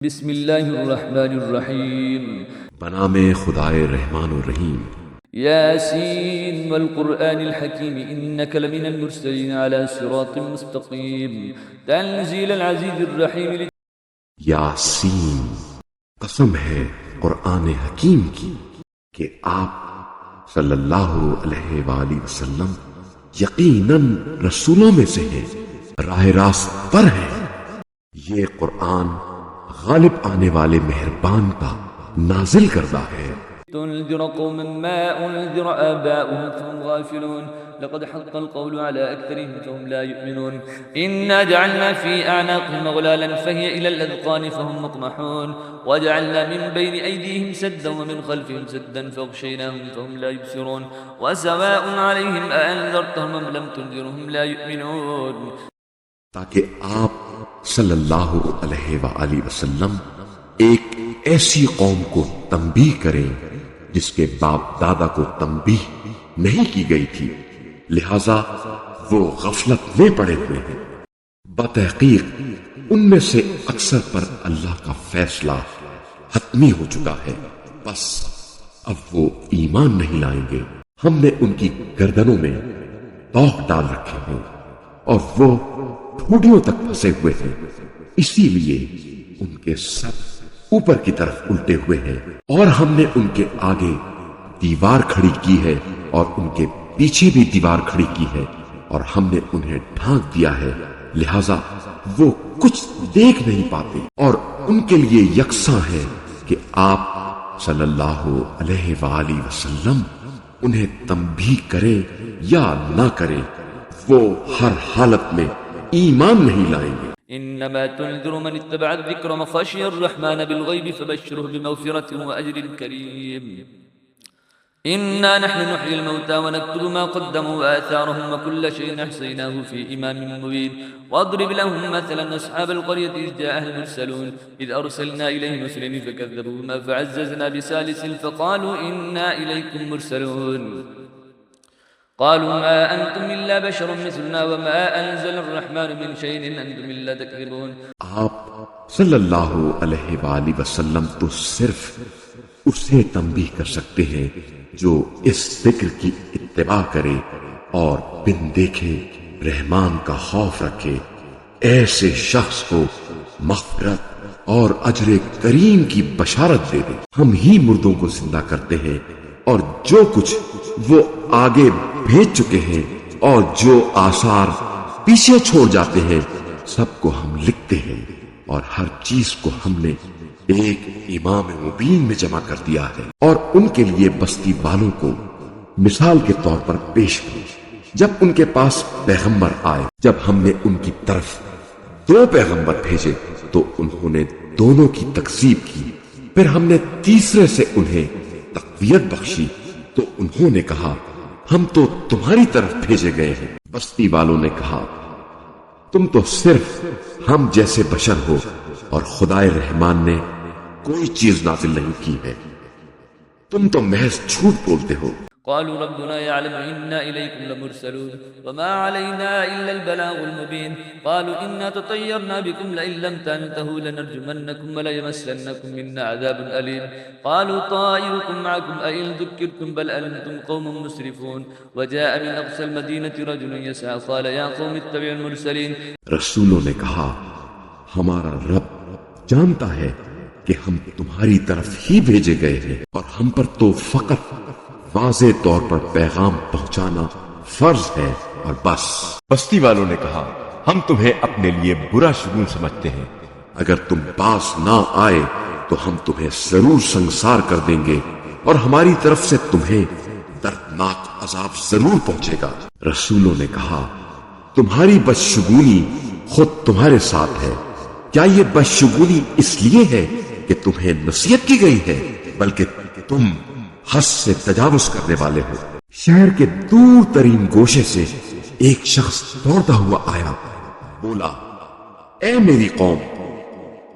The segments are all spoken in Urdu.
بسم اللہ الرحمن الرحیم بنام خدائے رحمان الرحیم یاسین والقرآن الحکیم انک لمن المرسلین علی صراط مستقیم تنزیل العزیز الرحیم یاسین، قسم ہے قرآن حکیم کی کہ آپ صلی اللہ علیہ وآلہ وسلم یقیناً رسولوں میں سے ہیں، راہ راست پر ہیں۔ یہ قرآن غالب آنے والے مہربان کا نازل کردہ ہے۔ تنذر قوما ما انذر آباؤهم فهم غافلون لقد حق القول على أكثرهم فهم لا يؤمنون إنا جعلنا في أعناقهم أغلالا فهي إلى الأذقان فهم مطمحون وجعلنا من بين أيديهم سدا ومن خلفهم سدا فاغشيناهم فهم لا يبصرون وسواء عليهم أأنذرتهم أم لم تنذرهم لا يؤمنون تاکہ آپ صلی اللہ علیہ وآلہ وسلم ایک ایسی قوم کو تنبیہ کریں جس کے باپ دادا کو تنبیہ نہیں کی گئی تھی، لہذا وہ غفلت میں پڑے ہوئے ہیں۔ بتحقیق ان میں سے اکثر پر اللہ کا فیصلہ حتمی ہو چکا ہے، بس اب وہ ایمان نہیں لائیں گے۔ ہم نے ان کی گردنوں میں طوق ڈال رکھے ہیں اور وہ ٹھوڑیوں تک پھنسے ہوئے ہیں، اسی لیے ان کے سر اوپر کی طرف الٹے ہوئے ہیں، اور ہم نے ان کے آگے دیوار کھڑی کی ہے اور ان کے پیچھے بھی دیوار کھڑی کی ہے، اور ہم نے انہیں ڈھانک دیا ہے، لہذا وہ کچھ دیکھ نہیں پاتے، اور ان کے لیے یکساں ہے کہ آپ صلی اللہ علیہ وآلہ وسلم انہیں تنبیہ کریں یا نہ کریں، وہ ہر حالت میں ایمان نہیں لائیں گے۔ انما تنذر من اتبع الذکر وخشی الرحمن بالغیب فبشره بمغفرة واجر کریم انا نحن نحيي الموتى ونكتب ما قدموا وآثارهم وكل شيء احصيناه في امام مبين واضرب لهم مثلا اصحاب القرية اذ جاءها المرسلون اذ ارسلنا اليهم اثنين فكذبوهما فعززنا بثالث فقالوا انا اليكم مرسلون قالوا ما أنتم إلا بشر مثلنا وما أنزل الرحمن من شيء إن أنتم إلا تكذبون۔ آپ صلی اللہ علیہ وآلہ وسلم تو صرف اسے تنبیہ کر سکتے ہیں جو اس ذکر کی اتباع کرے اور بن دیکھے رحمان کا خوف رکھے، ایسے شخص کو مغفرت اور اجر کریم کی بشارت دے دے۔ ہم ہی مردوں کو زندہ کرتے ہیں اور جو کچھ وہ آگے بھیج چکے ہیں اور جو آثار پیچھے چھوڑ جاتے ہیں سب کو ہم لکھتے ہیں، اور ہر چیز کو ہم نے ایک امام مبین میں جمع کر دیا ہے، اور ان کے لیے بستی والوں کو مثال کے طور پر پیش کی۔ جب ان کے پاس پیغمبر آئے، جب ہم نے ان کی طرف 2 پیغمبر بھیجے تو انہوں نے دونوں کی تکذیب کی، پھر ہم نے تیسرے سے انہیں تقویت بخشی تو انہوں نے کہا ہم تو تمہاری طرف بھیجے گئے ہیں۔ بستی والوں نے کہا تم تو صرف ہم جیسے بشر ہو اور خدائے رحمان نے کوئی چیز نازل نہیں کی ہے، تم تو محض جھوٹ بولتے ہو۔ قالوا ربنا يعلم إنا إليكم لمرسلون وما علينا إلا البلاغ المبين قالوا إنا تطيرنا بكم لئن لم تنتهوا لنرجمنكم وليمسنكم منا عذاب أليم قالوا طائركم معكم أئن ذكركم بل أنتم قوم مسرفون وجاء من أقصى المدينة رجل يسعى قال يا قوم اتبعوا المرسلين۔ رسولوں نے کہا ہمارا رب جانتا ہے کہ ہم تمہاری طرف ہی بھیجے گئے ہیں اور ہم پر تو فقط واضح طور پر پیغام پہنچانا فرض ہے اور بس۔ بستی والوں نے کہا ہم تمہیں اپنے لیے برا شگون سمجھتے ہیں، اگر تم پاس نہ آئے تو ہم تمہیں ضرور سنسار کر دیں گے اور ہماری طرف سے تمہیں دردناک عذاب ضرور پہنچے گا۔ رسولوں نے کہا تمہاری بدشگونی خود تمہارے ساتھ ہے، کیا یہ بدشگونی اس لیے ہے کہ تمہیں نصیحت کی گئی ہے، بلکہ تم حد سے تجاوز کرنے والے ہو۔ شہر کے دور ترین گوشے سے ایک شخص دوڑتا ہوا آیا، بولا اے میری قوم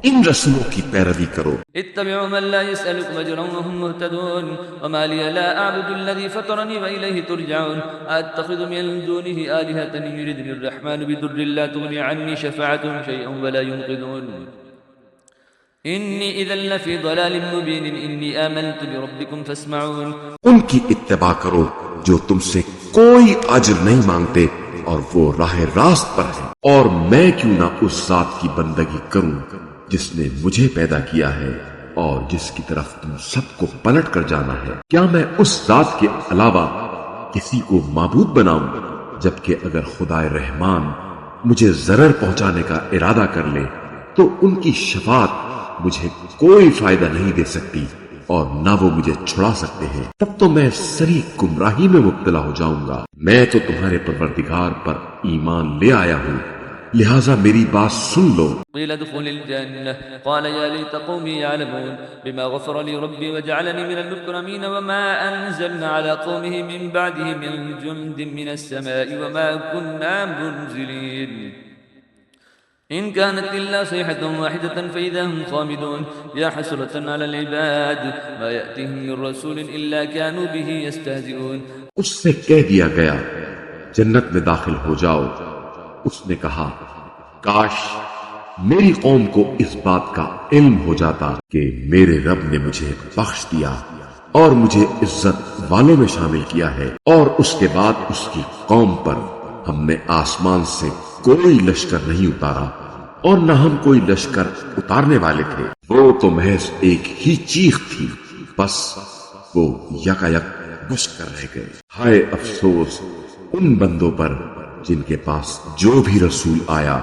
ان رسولوں کی پیروی کرو۔ اتبعوا من لا يسألكم أجرا وهم مهتدون وما لي لا أعبد الذي فطرني وإليه ترجعون أتخذ من دونه آلهة يردني الرحمن بضر لا تغني عني شفاعتهم شيئا ولا ينقذون۔ إني إذا لفي ضلال مبين إني آمنت بربكم فاسمعون. ان کی اتباع کرو جو تم سے کوئی اجر نہیں مانگتے اور وہ راہ راست پر ہے. اور میں کیوں نہ اس ذات کی بندگی کروں جس نے مجھے پیدا کیا ہے اور جس کی طرف تم سب کو پلٹ کر جانا ہے. کیا میں اس ذات کے علاوہ کسی کو معبود بناؤں؟ جبکہ اگر خدائے رحمان مجھے ضرر پہنچانے کا ارادہ کر لے تو ان کی شفاعت مجھے کوئی فائدہ نہیں دے سکتی اور نہ وہ مجھے چھڑا سکتے ہیں. تب تو میں سری گمراہی میں مبتلا ہو جاؤں گا. میں تو تمہارے پروردگار پر ایمان لے آیا ہوں، لہذا میری بات سن لو. قيل ادخل الجنة قال يا ليت قومي يعلمون بما غفر لي ربي وجعلني من المكرمين وما أنزلنا على قومه من بعده من جند من السماء وما كنا منزلين إن كانت إلا صيحة واحدة فإذا هم خامدون يا حسرة على العباد ما يأتيهم من رسول إلا كانوا به يستهزئون. اس سے کہہ دیا گیا جنت میں داخل ہو جاؤ. اس نے کہا کاش میری قوم کو اس بات کا علم ہو جاتا کہ میرے رب نے مجھے بخش دیا اور مجھے عزت والوں میں شامل کیا ہے، اور اس کے بعد اس کی قوم پر ہم نے آسمان سے کوئی لشکر نہیں اتارا اور نہ ہم کوئی لشکر اتارنے والے تھے. وہ تو محض ایک ہی چیخ تھی، بس وہ یکایک بس کر رہ گئے. ہائے افسوس ان بندوں پر جن کے پاس جو بھی رسول آیا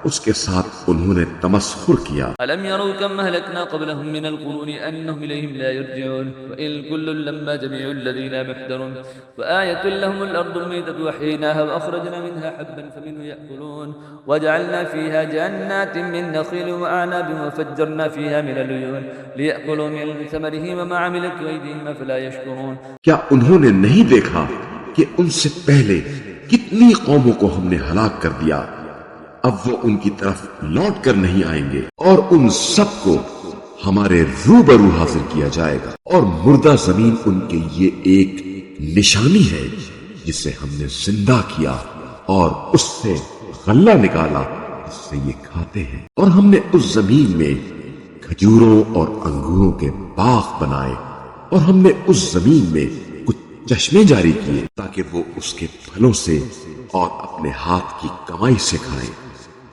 اس کے ساتھ انہوں نے تمسخر کیا. ألم يروا كم أهلكنا قبلهم من القرون أنهم إليهم لا يرجعون وإن كل لما جميع الذين محضرون وآية لهم الأرض الميتة وحيناها وأخرجنا منها حبا فمنه يأكلون وجعلنا فيها جنات من نخيل وأعناب وفجرنا فيها من العيون ليأكلوا من ثمره وما عملت أيديهم فلا يشكرون. کیا انہوں نے نہیں دیکھا کہ ان سے پہلے کتنی قوموں کو ہم نے ہلاک کر دیا، اب وہ ان کی طرف لوٹ کر نہیں آئیں گے اور ان سب کو ہمارے روبرو حاضر کیا جائے گا. اور مردہ زمین ان کے لیے ایک نشانی ہے جسے ہم نے زندہ کیا اور اس سے غلہ نکالا جس سے یہ کھاتے ہیں. اور ہم نے اس زمین میں کھجوروں اور انگوروں کے باغ بنائے اور ہم نے اس زمین میں کچھ چشمے جاری کیے تاکہ وہ اس کے پھلوں سے اور اپنے ہاتھ کی کمائی سے کھائیں.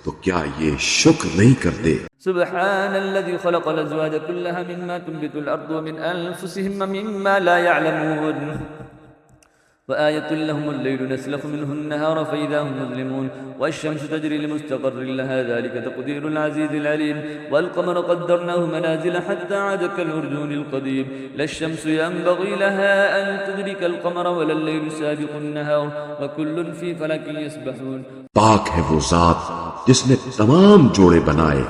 تو کیا یہ شکر نہیں کرتے؟ سبحان الذي خلق الأزواج كلها مما تنبت الأرض ومن أنفسهم مما لا يعلمون وآية لهم الليل نسلخ منه النهار فإذا هم مظلمون والشمس تجري لمستقر لها ذلك تقدير العزيز العليم والقمر قدرناه منازل حتى عاد كالعرجون القديم لا الشمس ينبغي لها أن تدرك القمر ولا الليل سابق النهار وكل في فلك يسبحون. پاک ہے وہ ذات جس نے تمام جوڑے بنائے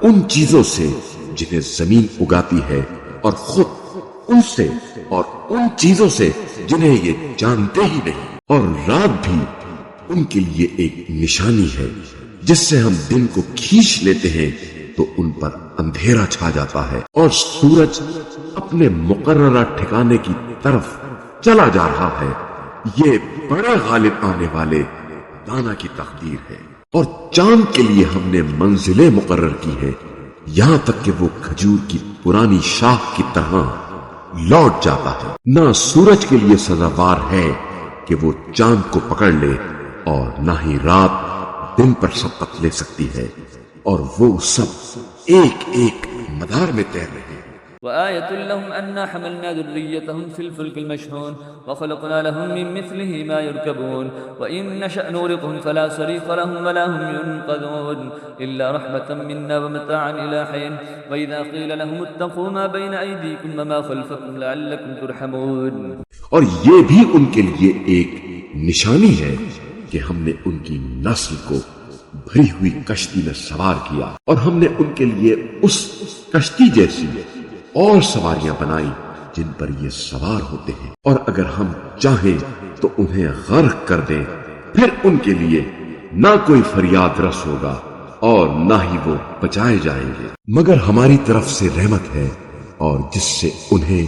ان چیزوں سے جنہیں زمین اگاتی ہے اور خود ان سے اور ان چیزوں سے جنہیں یہ جانتے ہی نہیں. اور رات بھی ان کے لیے ایک نشانی ہے جس سے ہم دن کو کھینچ لیتے ہیں تو ان پر اندھیرا چھا جاتا ہے اور سورج اپنے مقررہ ٹھکانے کی طرف چلا جا رہا ہے. یہ بڑا غالب آنے والے دانا کی تقدیر ہے. اور چاند کے لیے ہم نے منزلیں مقرر کی ہیں یہاں تک کہ وہ کھجور کی پرانی شاخ کی طرح لوٹ جاتا ہے. نہ سورج کے لیے سزاوار ہے کہ وہ چاند کو پکڑ لے اور نہ ہی رات دن پر سبقت لے سکتی ہے، اور وہ سب ایک ایک مدار میں تیر رہے ہیں. وآية لهم أنا حملنا ذريتهم في الفلك المشحون وخلقنا لهم من مثله ما يركبون وإن نشأ نغرقهم فلا صريخ لهم ولا هم ينقذون إلا رحمة منا ومتاعا إلى حين وإذا قيل لهم اتقوا ما بين أيديكم وما خلفكم لعلكم ترحمون. اور یہ بھی ان کے لیے ایک نشانی ہے کہ ہم نے ان کی نسل کو بھری ہوئی کشتی میں سوار کیا اور ہم نے ان کے لیے اس کشتی جیسی اور سواریاں بنائی جن پر یہ سوار ہوتے ہیں، اور اگر ہم چاہیں تو انہیں غرق کر دیں پھر ان کے لیے نہ کوئی فریاد رس ہوگا اور نہ ہی وہ بچائے جائیں گے مگر ہماری طرف سے رحمت ہے، اور جس سے انہیں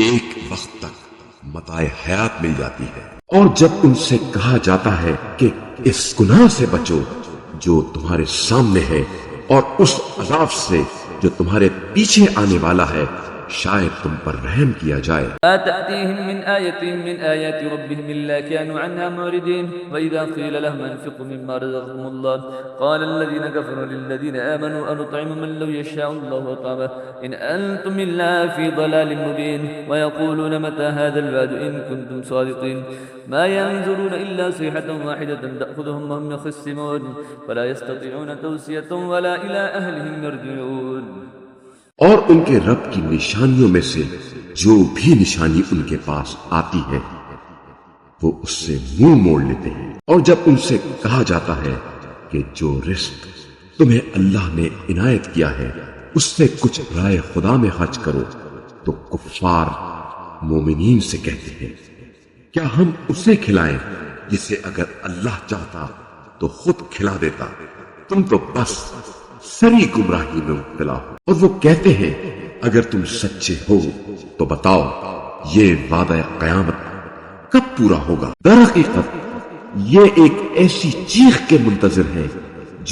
ایک وقت تک متاع حیات مل جاتی ہے. اور جب ان سے کہا جاتا ہے کہ اس گناہ سے بچو جو تمہارے سامنے ہے اور اس عذاب سے جو تمہارے پیچھے آنے والا ہے شاید تم پر رحم کیا جائے۔ ما تأتيهم من آية من آيات ربهم إلا كانوا عنها معرضين وإذا قيل لهم أنفقوا مما رزقكم الله قال الذين كفروا للذين آمنوا أنطعم من لو يشاء الله أطعمه إن أنتم إلا في ضلال مبين ويقولون متى هذا الوعد إن كنتم صادقين ما ينظرون إلا صيحة واحدة تأخذهم وهم يخصمون فلا يستطيعون توصية ولا إلى أهلهم يرجعون۔ اور ان کے رب کی نشانیوں میں سے جو بھی نشانی ان کے پاس آتی ہے وہ اس سے منہ موڑ لیتے ہیں، اور جب ان سے کہا جاتا ہے کہ جو رزق تمہیں اللہ نے عنایت کیا ہے اس سے کچھ رائے خدا میں خرچ کرو تو کفار مومنین سے کہتے ہیں کیا ہم اسے کھلائیں جسے اگر اللہ چاہتا تو خود کھلا دیتا، تم تو بس سری گمراہی میں مبتلا ہو۔ اور وہ کہتے ہیں اگر تم سچے ہو تو بتاؤ یہ وعدہ قیامت کب پورا ہوگا؟ در حقیقت یہ ایک ایسی چیخ کے منتظر ہے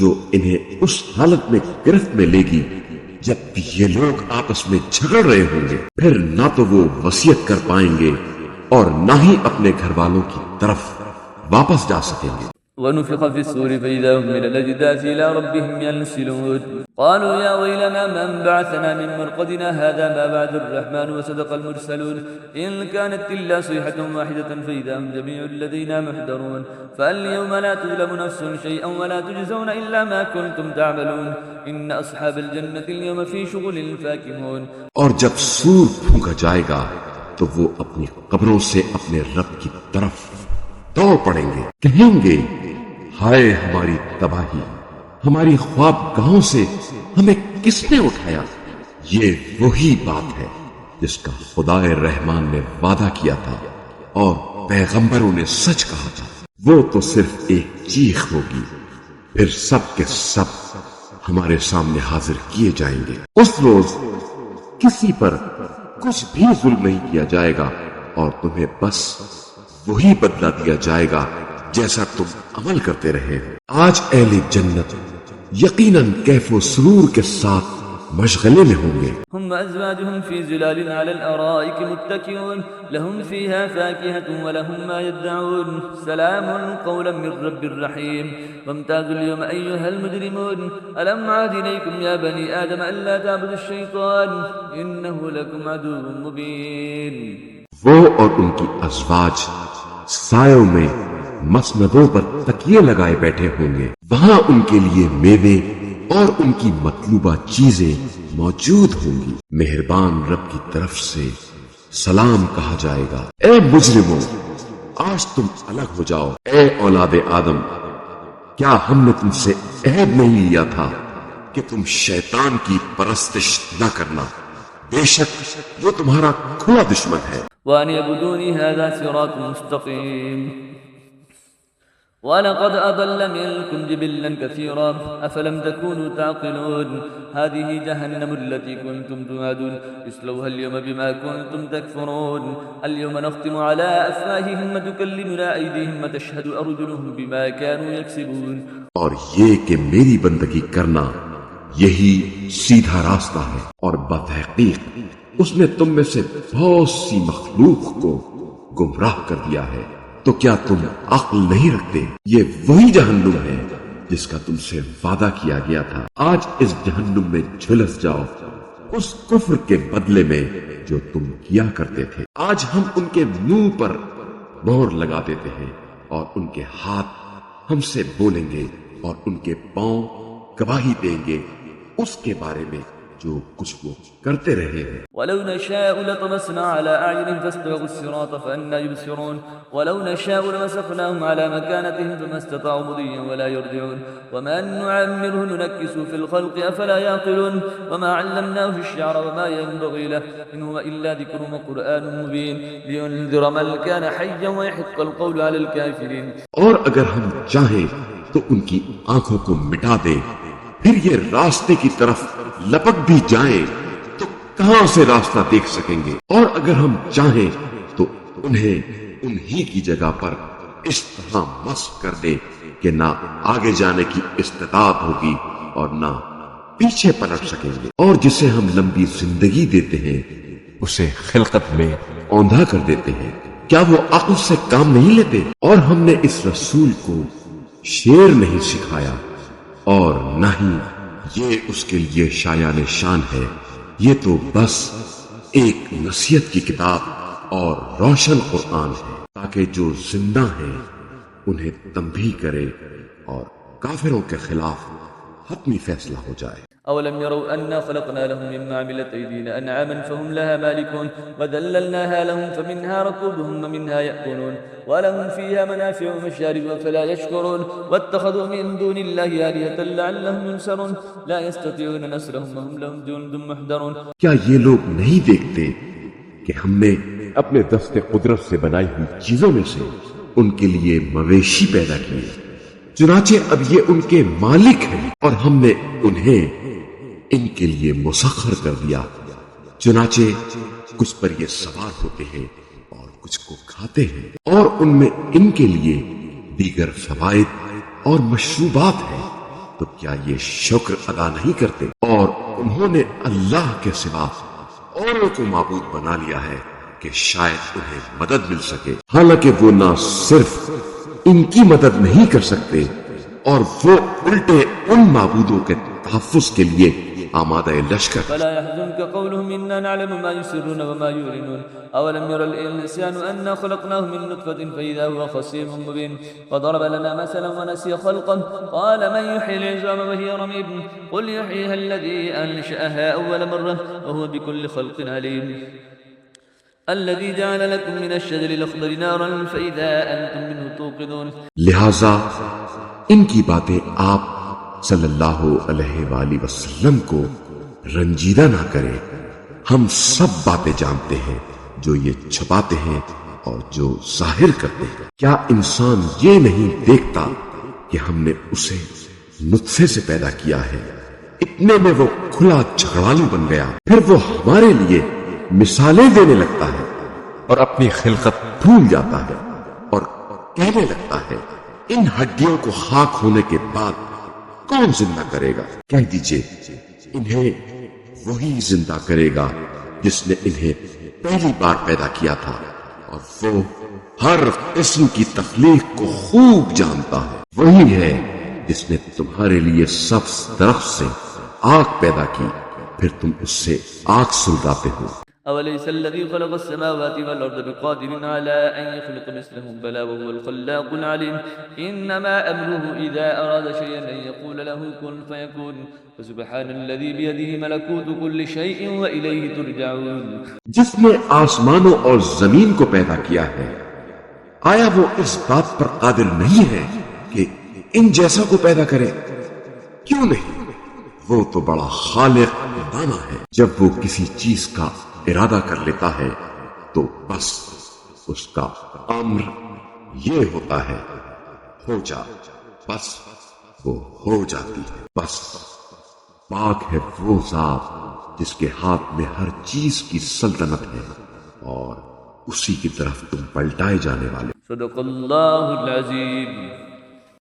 جو انہیں اس حالت میں گرفت میں لے گی جب یہ لوگ آپس میں جھگڑ رہے ہوں گے، پھر نہ تو وہ وصیت کر پائیں گے اور نہ ہی اپنے گھر والوں کی طرف واپس جا سکیں گے۔ ونفخ في الصور فإذا هم من الأجداث إلى ربهم ينسلون قالوا يا ويلنا من بعثنا من مرقدنا هذا ما بعد الرحمن وصدق المرسلون إن كانت إلا صيحة واحدة فإذا هم جميع لدينا محضرون فاليوم لا تظلم نفس شيئا ولا تجزون إلا ما كنتم تعملون إن أصحاب الجنة اليوم في شغل فاكهون۔ اور جب سور پھونکا جائے گا تو وہ اپنی قبروں سے اپنے رب کی طرف دوڑ پڑیں گے، کہیں گے ہائے ہماری تباہی، ہماری خواب گاہوں سے ہمیں کس نے اٹھایا؟ یہ وہی بات ہے جس کا خدا رحمان نے وعدہ کیا تھا اور پیغمبروں نے سچ کہا تھا، وہ تو صرف ایک چیخ ہوگی، پھر سب کے سب ہمارے سامنے حاضر کیے جائیں گے۔ اس روز کسی پر کچھ بھی ظلم نہیں کیا جائے گا اور تمہیں بس وہی بدلہ دیا جائے گا جیسا تم عمل کرتے رہے ہو۔ آج اہل جنت یقیناً کیف و سرور کے ساتھ مشغلے میں ہوں گے۔ هم أزواجهم في ظلال على الأرائك متكئون لهم فيها فاكهة ولهم ما يدعون سلام قولا من رب رحيم وامتازوا اليوم أيها المجرمون ألم عهد إليكم يا بني آدم ألا تعبدوا الشيطان إنه لكم عدو مبين۔ وہ اور ان کی ازواج سایوں میں مسندوں پر تکیے لگائے بیٹھے ہوں گے، وہاں ان کے لیے میوے اور ان کی مطلوبہ چیزیں موجود ہوں گی۔ مہربان رب کی طرف سے سلام کہا جائے گا، اے مجرموں آج تم الگ ہو جاؤ۔ اے اولاد آدم کیا ہم نے تم سے عہد نہیں لیا تھا کہ تم شیطان کی پرستش نہ کرنا؟ بے شک وہ تمہارا کھلا دشمن ہے۔ وأن يعبدوني هذا صراط مستقيم وَلَقَدْ أَضَلَّ مِنكُمْ جِبِلًّا كَثِيرًا أَفَلَمْ تَكُونُوا تَعْقِلُونَ هَذِهِ جَهَنَّمُ الَّتِي كُنتُمْ تُوعَدُونَ اصْلَوْهَا الْيَوْمَ بِمَا كُنتُمْ تَكْفُرُونَ الْيَوْمَ نَخْتِمُ عَلَى أَفْوَاهِهِمْ وَتُكَلِّمُنَا أَيْدِيهِمْ وَتَشْهَدُ أَرْجُلُهُم بِمَا كَانُوا يَكْسِبُونَ۔ اور یہ کہ میری بندگی کرنا یہی سیدھا راستہ ہے، اور بتحقیق اس نے تم میں سے بہت سی مخلوق کو گمراہ کر دیا ہے، تو کیا تم عقل نہیں رکھتے؟ یہ وہی جہنم ہے جس کا تم سے وعدہ کیا گیا تھا۔ آج اس جہنم میں جھلس جاؤ اس کفر کے بدلے میں جو تم کیا کرتے تھے۔ آج ہم ان کے منہ پر مہر لگا دیتے ہیں اور ان کے ہاتھ ہم سے بولیں گے اور ان کے پاؤں گواہی دیں گے اس کے بارے میں جو کچھ وہ کرتے رہے ہیں۔ وَلَوْ نَشَاءُ لَطَمَسْنَا عَلَىٰ أَعْيُنِهِمْ فَاسْتَبَقُوا الصِّرَاطَ فَأَنَّىٰ يُبْصِرُونَ وَلَوْ نَشَاءُ لَمَسَخْنَاهُمْ عَلَىٰ مَكَانَتِهِمْ فَمَا اسْتَطَاعُوا مُضِيًّا وَلَا يَرْجِعُونَ وَمَن نُّعَمِّرْهُ نُنَكِّسْهُ فِي الْخَلْقِ أَفَلَا يَعْقِلُونَ وَمَا عَلَّمْنَاهُ الشِّعْرَ وَمَا يَنبَغِي لَهُ إِنْ هُوَ إِلَّا ذِكْرٌ وَقُرْآنٌ مُّبِينٌ لِيُنذِرَ مَن كَانَ حَيًّا وَيَحِقَّ الْقَوْلُ عَلَى الْكَافِرِينَ۔ اور اگر ہم چاہیں تو ان کی آنکھوں کو مٹا دیں، پھر یہ راستے کی طرف لپک بھی جائیں تو کہاں سے راستہ دیکھ سکیں گے؟ اور اگر ہم چاہیں تو انہیں انہی کی جگہ پر اس طرح مسخ کر دیں کہ نہ آگے جانے کی استطاعت ہوگی اور نہ پیچھے پلٹ سکیں گے، اور جسے ہم لمبی زندگی دیتے ہیں اسے خلقت میں اوندھا کر دیتے ہیں۔ کیا وہ عقل سے کام نہیں لیتے؟ اور ہم نے اس رسول کو شعر نہیں سکھایا، اور نہ ہی یہ اس کے لیے شایان شان ہے، یہ تو بس ایک نصیحت کی کتاب اور روشن قرآن ہے، تاکہ جو زندہ ہیں انہیں تنبیہ کرے اور کافروں کے خلاف حتمی فیصلہ ہو جائے۔ أولم يروا أنا خلقنا لهم مما عملت أيدينا أنعاما فهم لها مالكون وذللناها لهم فمنها ركوبهم ومنها يأكلون ولهم فيها منافع ومشارب فلا يشكرون واتخذوا من دون الله آلهة لعلهم ينصرون لا يستطيعون نصرهم وهم لهم جند محضرون۔ کیا یہ لوگ نہیں دیکھتے کہ ہم نے اپنے دست قدرت سے بنائی ہوئی چیزوں میں سے ان کے لیے مویشی پیدا کیے، چنانچہ اب یہ ان کے مالک ہیں، اور ہم نے انہیں ان کے لیے مسخر کر دیا، چنانچہ کچھ پر یہ سوار ہوتے ہیں اور کچھ کو کھاتے ہیں، اور ان میں ان کے لیے دیگر فوائد اور مشروبات ہیں، تو کیا یہ شکر ادا نہیں کرتے؟ اور انہوں نے اللہ کے سوا اوروں کو معبود بنا لیا ہے کہ شاید انہیں مدد مل سکے، حالانکہ وہ نہ صرف ان کی مدد نہیں کر سکتے اور وہ الٹے ان معبودوں کے تحفظ کے لیے آمادہ لشکر۔ فلا يحزنك قولهم إنا نعلم ما يسرون وما يعلنون أولم ير الإنسان أنا خلقناه من نطفة فإذا هو خصيم مبين وضرب لنا مثلا ونسي خلقا قال من يحيي العظام وهي رميم قل يحييها الذي أنشأها أول مرة وهو بكل خلق عليم الذي جعل لكم من الشجر الأخضر نارا فإذا أنتم منه توقدون۔ لہذا ان کی باتیں آپ صلی اللہ علیہ وآلہ وسلم کو رنجیدہ نہ کریں، ہم سب باتیں جانتے ہیں، جو یہ چھپاتے ہیں اور جو ظاہر کرتے ہیں۔ کیا انسان یہ نہیں دیکھتا کہ ہم نے اسے نطفے سے پیدا کیا ہے، اتنے میں وہ کھلا جھگڑالو بن گیا، پھر وہ ہمارے لیے مثالیں دینے لگتا ہے اور اپنی خلقت بھول جاتا ہے اور کہنے لگتا ہے ان ہڈیوں کو خاک ہونے کے بعد کون زندہ کرے گا؟ کہہ دیجئے انہیں وہی زندہ کرے گا جس نے انہیں پہلی بار پیدا کیا تھا، اور وہ ہر قسم کی تخلیق کو خوب جانتا ہے۔ وہی ہے جس نے تمہارے لیے سبز درخت سے آگ پیدا کی، پھر تم اس سے آگ سلگاتے ہو۔ أوليس الذي خلق السماوات والأرض بقادر على أن يخلق مثلهم بلى وهو الخلاق العليم إنما أمره إذا أراد شيئا أن يقول له كن فيكون فسبحان الذي بيده ملكوت كل شيء وإليه ترجعون۔ جس نے آسمانوں اور زمین کو پیدا کیا ہے، آیا وہ اس بات پر قادر نہیں ہے کہ ان جیسا کو پیدا کرے؟ کیوں نہیں؟ وہ تو بڑا خالق دانا ہے۔ جب وہ کسی چیز کا ارادہ کر لیتا ہے تو بس اس کا امر یہ ہوتا ہے ہو جا، بس وہ ہو جاتی ہے۔ بس پاک ہے وہ ذات جس کے ہاتھ میں ہر چیز کی سلطنت ہے، اور اسی کی طرف تم پلٹائے جانے والے۔ صدق اللہ العظیم۔